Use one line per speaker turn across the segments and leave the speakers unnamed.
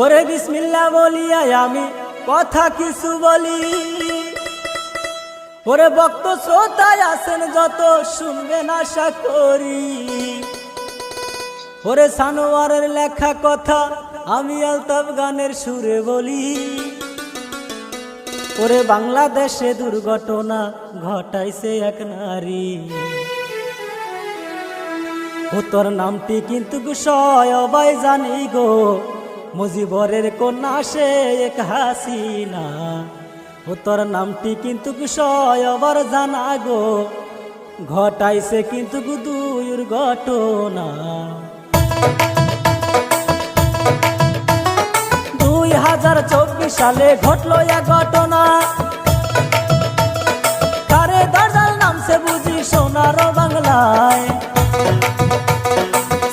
ওরে বিসমিল্লাহ বলিয়া আমি কথা কিছু বলি। ওরে ভক্ত শ্রোতায় আছেন যত শুনবেন আশা করি। ওরে সানোয়ারের লেখা কথা আমি আলতাফ গানের সুরে বলি। ওরে বাংলাদেশে দুর্ঘটনা ঘটাইছে এক নারী, ও তোর নামটি কিন্তু সবাই জানি গো, মুজিবরের কন্যা সে এক হাসিনা। ও তোর নামটি কিন্তু সবার জানা গো, ঘটাইছে কিন্তু দুর্ঘটনা। 2024 সালে ঘটলো এক ঘটনা, কারে দরজাল নামছে বুঝি সোনার বাংলায়।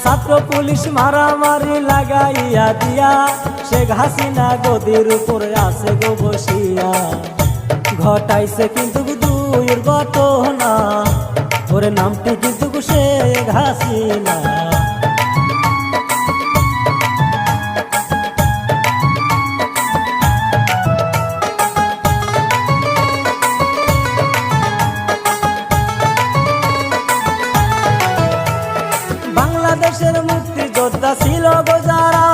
ছাত্র পুলিশ মারামারি লাগাইয়া দিয়া শেখ হাসিনা গদির উপরে আছে গো বসিয়া, ঘটাইছে কিন্তু দুর্ঘটনা। ওরে নামটি কিন্তু শেখ হাসিনা। বাংলাদেশের মুক্তিযোদ্ধা ছিল গো যারা,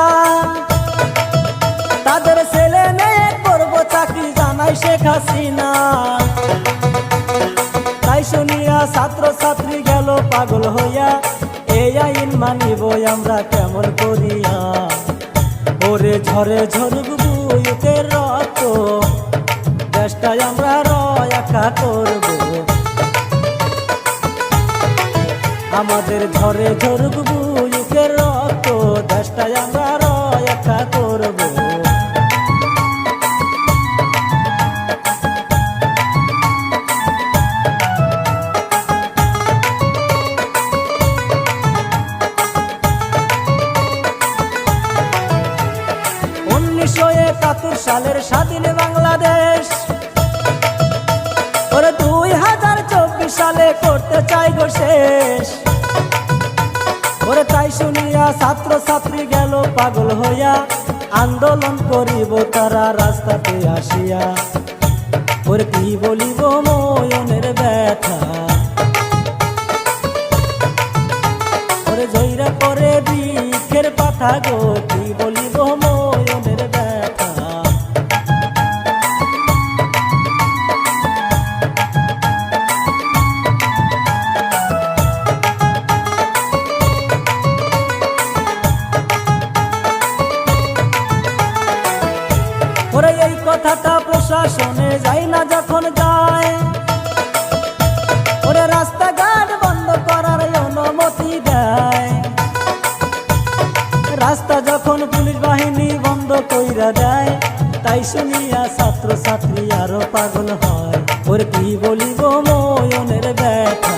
তাদের ছেলে মেয়ে করব চাকরি জানাই শেখ হাসিনা। তাই শুনিয়া ছাত্র ছাত্রী গেল পাগল হইয়া, এই আইন মানিব আমরা কেমন করিয়া। ওরে ঝরে ঝরুক বুকের রক্ত, দেশটাই আমরা রক্ষা করব। আমাদের ঝরে ঝরুক বুকের রক্ত, দেশটাই আমরা রক্ষা করব। সালের স্বাধীন বাংলাদেশ, ওরে 2024 সালে করতে চাই গো শেষ। ওরে তাই শুনিয়া ছাত্র ছাত্রী গেল পাগল হইয়া, আন্দোলন করিব তারা রাস্তাতে আসিয়া। ওরে কি বলিব ময়নের ব্যথা, ওরে জয়রা করে বৃক্ষের পাতা গো, কি বলিব ময়নের ব্যথা। ওরে এই কথাটা প্রশাসনে যাই না যখন যায়, ওরে রাস্তাঘাট বন্ধ করার অনুমতি দেয়। রাস্তা যখন পুলিশ বাহিনী বন্ধ কইরা দেয়, তাই শুনিয়া ছাত্র ছাত্রী আরো পাগল হয়। ওরে কি বলিব ময়নের ব্যথা,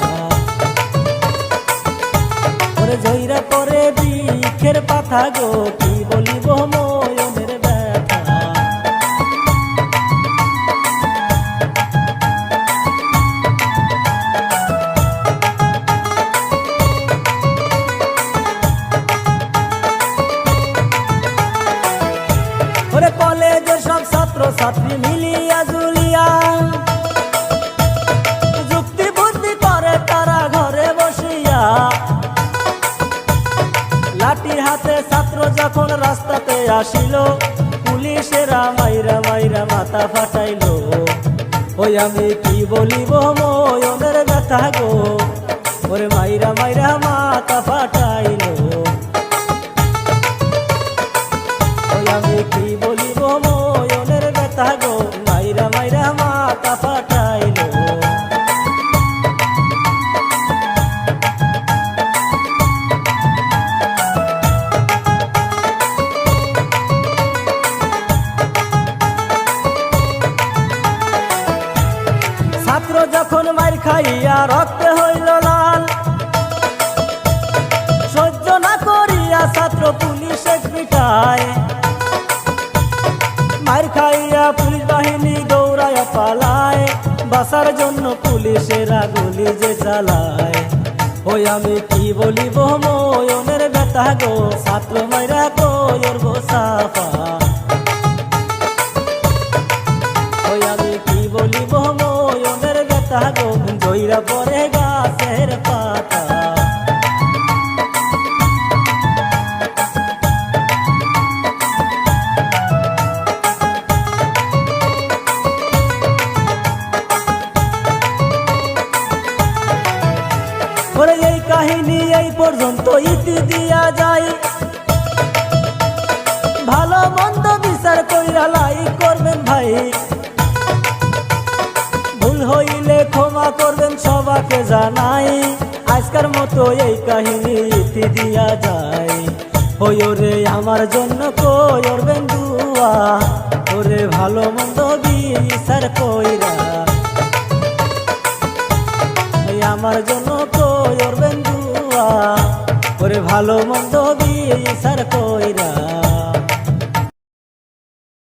ওরে জয়রা করে বৃক্ষের পাতা গো, কি বলিব ময়নের ব্যথা। ওরে কলেজের সব ছাত্র ছাত্রী মিলিয়া জুলিয়া, যুক্তি বুদ্ধি করে তারা ঘরে বসিয়া। লাঠি হাতে ছাত্র যখন রাস্তাতে আসিল, পুলিশেরা মাইরা মাইরা মাথা ফাটাইল। ওই আমি কি বলিব ময়নের ব্যথা গো, ওরে মাইরা মাইরা মাথা ফাটাইল। আমি কি বলিব ময়নের ব্যথা গো, মাইরা মাইরা মাথা ফাটাইল। ছাত্র যখন মার খাইয়া রক্তে হইল লাল, সহ্য না করিয়া ছাত্র পুলিশে পিটায়। মার খাইয়া পুলিশ বাহিনী দৌড়াইয়া পালায়, বাঁচার জন্য পুলিশেরা গুলি যে চালায়। ওই আমি কি বলিব ময়নের ব্যথা ব্যথা গো ছাত্র মাইরা কইর গো সাফা ওই আমি কি বলিব ময়নের ব্যথা গো জইরা পরে গাছের পাতা ওরে এই কাহিনী এই পর্যন্ত ইতি দিয়া যায় ভালো মন্দ বিচার কইরা লাই করবেন ভাই ভুল হইলে ক্ষমা করবেন সবাকে জানাই আজকের মতো এই কাহিনী ইতি দিয়া যায় ওই ওরে আমার জন্য কইরবেন দুয়া ওরে ভালো মন্দ বিচার কইরা আমার জন্য কইরবেন দুয়া ওরে ভালো মন্দ বিচার কইরা